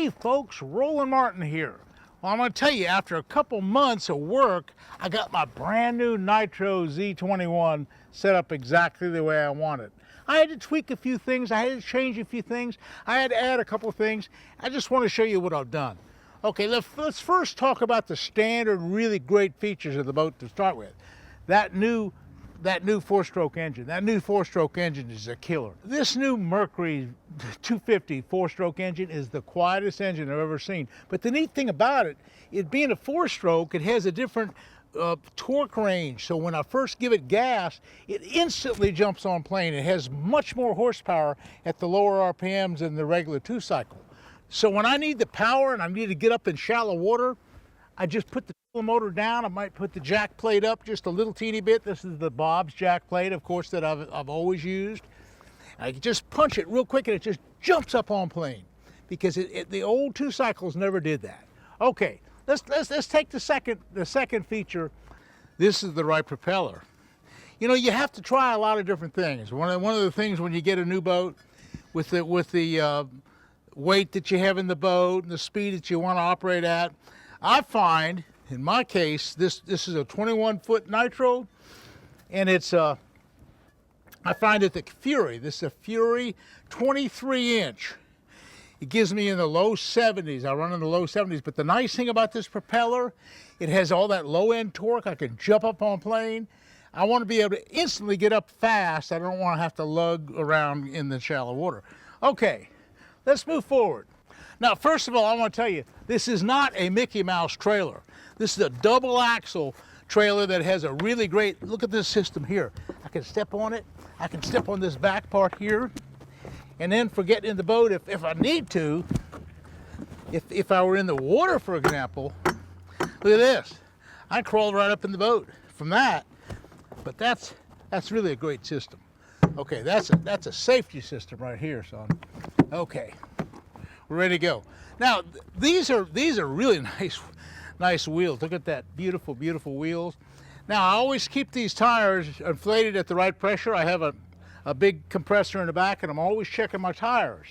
Hey folks, Roland Martin here. Well, I'm going to tell you, after a couple months of work, I got my brand new Nitro Z21 set up exactly the way I want it. I had to tweak a few things, I had to change a few things, I had to add a couple of things. I just want to show you what I've done. Okay, let's first talk about the standard really great features of the boat to start with. That new four-stroke engine. That new four-stroke engine is a killer. This new Mercury 250 four-stroke engine is the quietest engine I've ever seen. But the neat thing about it, it being a four-stroke, it has a different torque range. So when I first give it gas, it instantly jumps on plane. It has much more horsepower at the lower RPMs than the regular two-cycle. So when I need the power and I need to get up in shallow water, I just put the motor down. I might put the jack plate up just a little teeny bit. This is the B.A.S. jack plate, of course, that I've always used. I just punch it real quick and it just jumps up on plane, because the old two cycles never did that. Okay, let's take the second feature. This is the right propeller. You know, you have to try a lot of different things. One of the things when you get a new boat, with the weight that you have in the boat and the speed that you want to operate at, I find, in my case, this is a 21-foot Nitro, and it's I find it the Fury. This is a Fury 23-inch. It gives me in the low 70s. I run in the low 70s, but the nice thing about this propeller, it has all that low-end torque. I can jump up on plane. I want to be able to instantly get up fast. I don't want to have to lug around in the shallow water. Okay, let's move forward. Now, first of all, I want to tell you, this is not a Mickey Mouse trailer. This is a double axle trailer that has a really great, look at this system here. I can step on it. I can step on this back part here. And then for getting in the boat, if I need to, if I were in the water, for example, look at this. I crawl right up in the boat from that. But that's really a great system. Okay, that's a safety system right here, son. Okay. We're ready to go. Now, these are really nice wheels. Look at that beautiful wheels. Now, I always keep these tires inflated at the right pressure. I have a big compressor in the back, and I'm always checking my tires.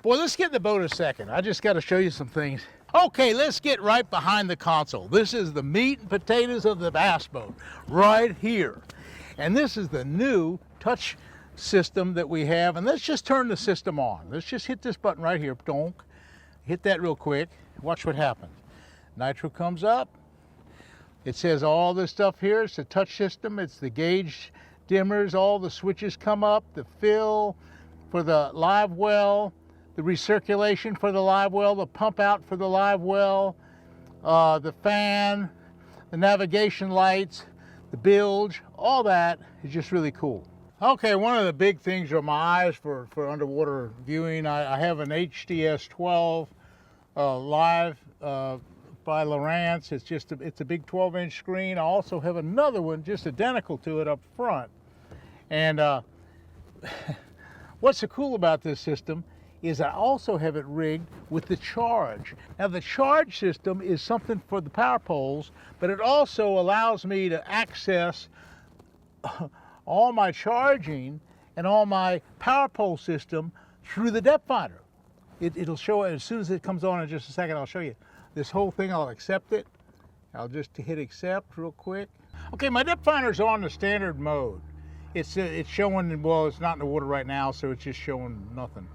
Boy, let's get in the boat a second. I just got to show you some things. Okay, let's get right behind the console. This is the meat and potatoes of the B.A.S. boat right here. And this is the new touch system that we have, and let's just turn the system on. Let's just hit this button right here. Donk. Hit that real quick. Watch what happens. Nitro comes up. It says all this stuff here. It's a touch system. It's the gauge dimmers. All the switches come up. The fill for the live well, the recirculation for the live well, the pump out for the live well, the fan, the navigation lights, the bilge. All that is just really cool. Okay, one of the big things are my eyes for underwater viewing. I have an HDS-12 live by Lowrance. It's a big 12-inch screen. I also have another one just identical to it up front. And what's so cool about this system is I also have it rigged with the charge. Now, the charge system is something for the power poles, but it also allows me to access all my charging and all my power pole system through the depth finder. It'll show it as soon as it comes on. In just a second, I'll show you. This whole thing, I'll accept it. I'll just hit accept real quick. Okay, my depth finder's on the standard mode. It's showing, well, it's not in the water right now, so it's just showing nothing.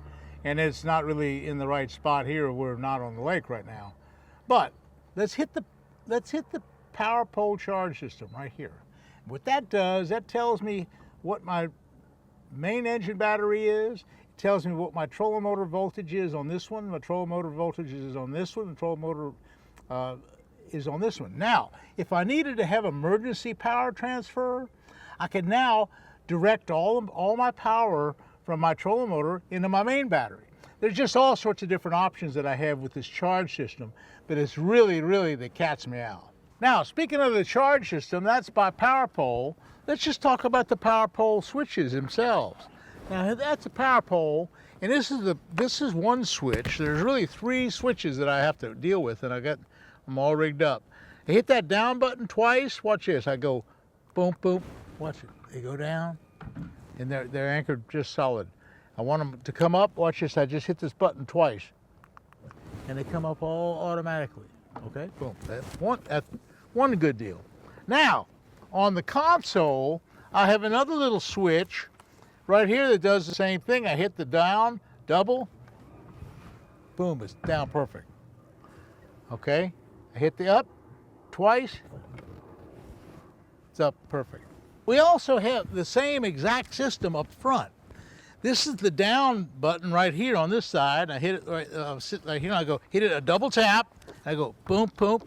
And it's not really in the right spot here. We're not on the lake right now. But let's hit the power pole charge system right here. What that does, that tells me what my main engine battery is. It tells me what my trolling motor voltage is on this one. My trolling motor voltage is on this one. The trolling motor is on this one. Now, if I needed to have emergency power transfer, I can now direct all my power from my trolling motor into my main battery. There's just all sorts of different options that I have with this charge system, but it's really the cat's meow. Now, speaking of the charge system, that's by Powerpole. Let's just talk about the Powerpole switches themselves. Now, that's a Powerpole, and this is one switch. There's really 3 switches that I have to deal with, and I'm all rigged up. I hit that down button twice. Watch this. I go boom, boom. Watch it. They go down, and they're anchored just solid. I want them to come up. Watch this. I just hit this button twice. and they come up all automatically. Okay, boom. That's one good deal. Now, on the console, I have another little switch right here that does the same thing. I hit the down, double, boom, it's down perfect. Okay, I hit the up twice, it's up perfect. We also have the same exact system up front. This is the down button right here on this side. I hit it right here, and I go hit it a double tap, I go boom, boom.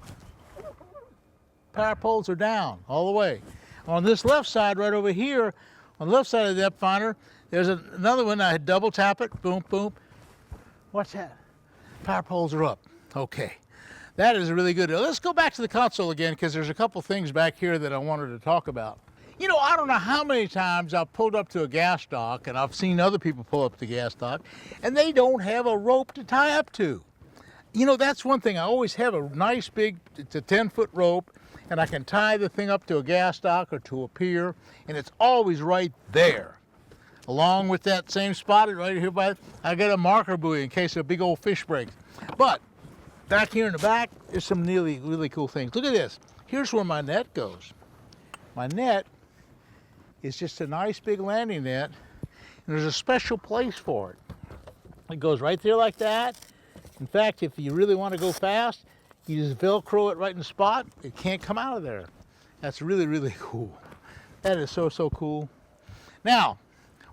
Power poles are down all the way. On this left side right over here, on the left side of the depth finder, there's another one. I double tap it, boom, boom. What's that? Power poles are up. Okay, that is really good. Let's go back to the console again, because there's a couple things back here that I wanted to talk about. You know, I don't know how many times I've pulled up to a gas dock, and I've seen other people pull up to the gas dock, and they don't have a rope to tie up to. You know, that's one thing. I always have a nice big, it's a 10-foot rope, and I can tie the thing up to a gas dock or to a pier, and it's always right there. Along with that same spot right here by, I got a marker buoy in case a big old fish breaks. But back here in the back, there's some really, really cool things. Look at this. Here's where my net goes. My net is just a nice big landing net, and there's a special place for it. It goes right there like that. In fact, if you really want to go fast, you just Velcro it right in the spot. It can't come out of there. That's really, really cool. That is so, so cool. Now,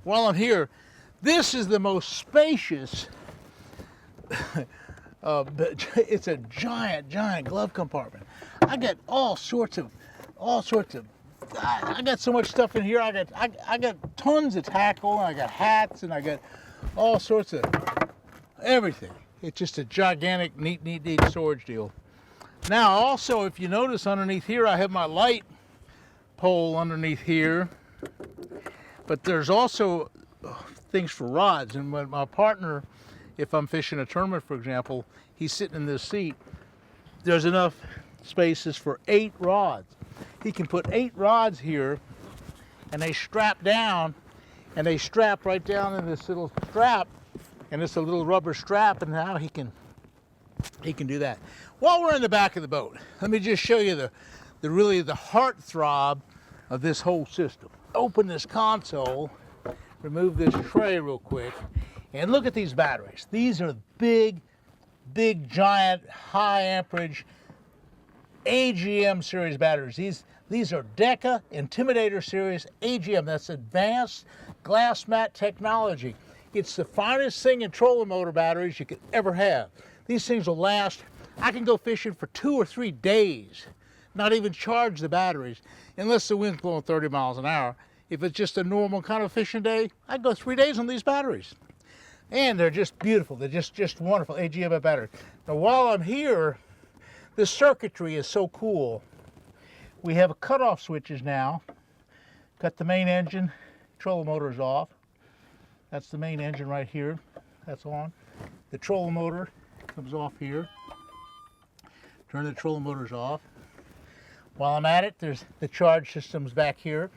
while I'm here, this is the most spacious, it's a giant, giant glove compartment. I got all sorts of, I got so much stuff in here. I got tons of tackle, and I got hats, and I got all sorts of everything. It's just a gigantic, neat storage deal. Now, also, if you notice underneath here, I have my light pole underneath here, but there's also things for rods. And when my partner, if I'm fishing a tournament, for example, he's sitting in this seat, there's enough spaces for 8 rods. He can put 8 rods here, and they strap down, and they strap right down in this little strap, and it's a little rubber strap, and now he can do that. While we're in the back of the boat, let me just show you really the heartthrob of this whole system. Open this console, remove this tray real quick, and look at these batteries. These are big, giant, high amperage AGM series batteries. These are Deca Intimidator series AGM. That's advanced glass mat technology. It's the finest thing in trolling motor batteries you could ever have. These things will last. I can go fishing for 2 or 3 days, not even charge the batteries, unless the wind's blowing 30 miles an hour. If it's just a normal kind of fishing day, I'd go 3 days on these batteries. And they're just beautiful. They're just wonderful AGM batteries. Now, while I'm here, the circuitry is so cool. We have cutoff switches now. Got the main engine, trolling motor is off. That's the main engine right here. That's on. The trolling motor comes off here. Turn the trolling motors off. While I'm at it, there's the charge systems back here.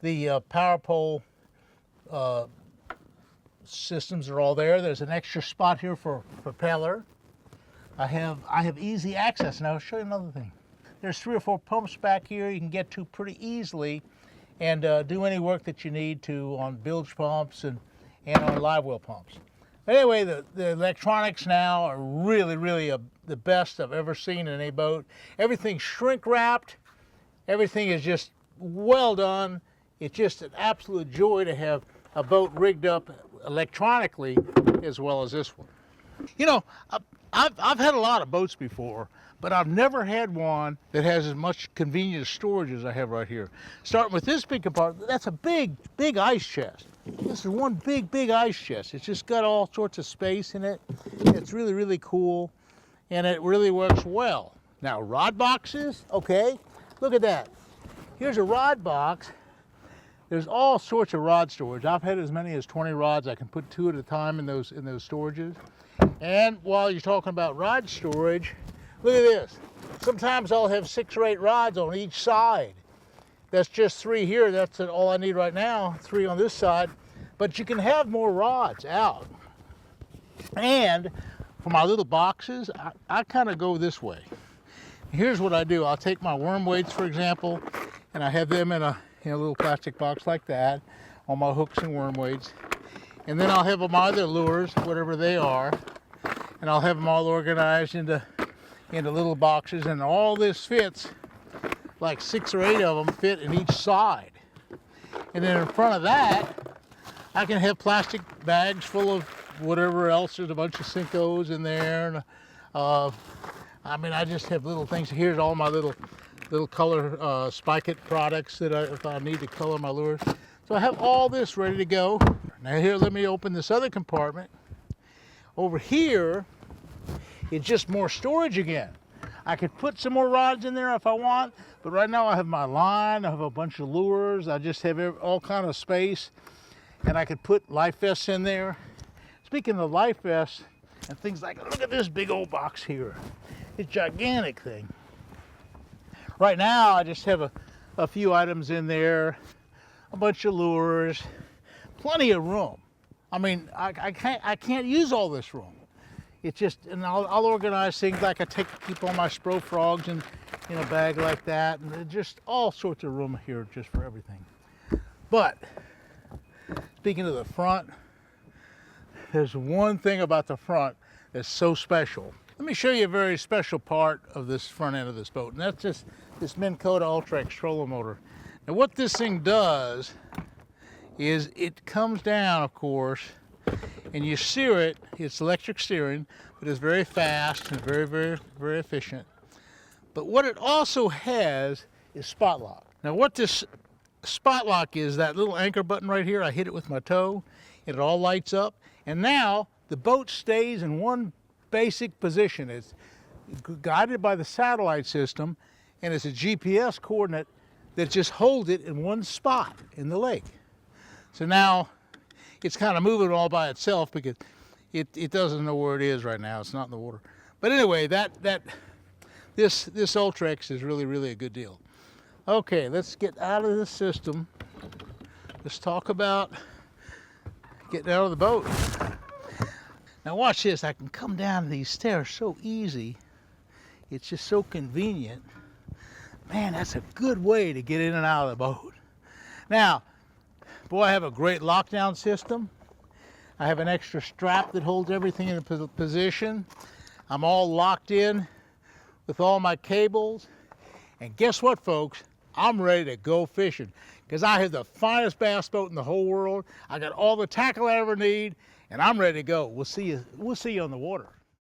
The Powerpole systems are all there. There's an extra spot here for propeller. I have easy access. Now I'll show you another thing. There's 3 or 4 pumps back here you can get to pretty easily, and do any work that you need to on bilge pumps and on live well pumps. But anyway, the electronics now are really the best I've ever seen in a boat. Everything's shrink wrapped. Everything is just well done. It's just an absolute joy to have a boat rigged up electronically as well as this one. You know, I've had a lot of boats before, but I've never had one that has as much convenient storage as I have right here. Starting with this big compartment, that's a big ice chest. This is one big ice chest. It's just got all sorts of space in it. It's really cool, and it really works well. Now, rod boxes, okay, look at that. Here's a rod box. There's all sorts of rod storage. I've had as many as 20 rods. I can put 2 at a time in those storages. And while you're talking about rod storage, look at this. Sometimes I'll have 6 or 8 rods on each side. That's just 3 here. That's all I need right now. 3 on this side. But you can have more rods out. And for my little boxes, I kind of go this way. Here's what I do. I'll take my worm weights, for example, and I have them in a little plastic box like that, all my hooks and worm weights. And then I'll have my other lures, whatever they are, and I'll have them all organized into little boxes, and all this fits, like 6 or 8 of them fit in each side. And then in front of that, I can have plastic bags full of whatever else. There's a bunch of Cincos in there. And, I mean, I just have little things. Here's all my little color Spike It products that if I need to color my lures. So I have all this ready to go. Now here, let me open this other compartment. Over here, it's just more storage again. I could put some more rods in there if I want, but right now I have my line, I have a bunch of lures, I just have all kind of space, and I could put life vests in there. Speaking of life vests and things like, look at this big old box here. It's a gigantic thing. Right now I just have a few items in there, a bunch of lures, plenty of room. I mean, I can't use all this room. It's just, and I'll organize things like I keep all my Spro frogs in a bag like that, and just all sorts of room here just for everything. But speaking of the front, there's one thing about the front that's so special. Let me show you a very special part of this front end of this boat, and that's just this Minn Kota Ultrax trolling motor. Now what this thing does is it comes down, of course, and you steer it. It's electric steering, but it's very fast and very, very, very efficient. But what it also has is spot lock. Now what this spot lock is, that little anchor button right here, I hit it with my toe, and it all lights up. And now the boat stays in one basic position. It's guided by the satellite system, and it's a GPS coordinate that just holds it in one spot in the lake. So now it's kind of moving all by itself because it doesn't know where it is right now. It's not in the water. But anyway, this Ultrax is really, really a good deal. Okay, let's get out of this system. Let's talk about getting out of the boat. Now watch this. I can come down these stairs so easy. It's just so convenient. Man, that's a good way to get in and out of the boat. Now, boy, I have a great lockdown system. I have an extra strap that holds everything in position. I'm all locked in with all my cables. And guess what, folks? I'm ready to go fishing because I have the finest bass boat in the whole world. I got all the tackle I ever need, and I'm ready to go. We'll see you on the water.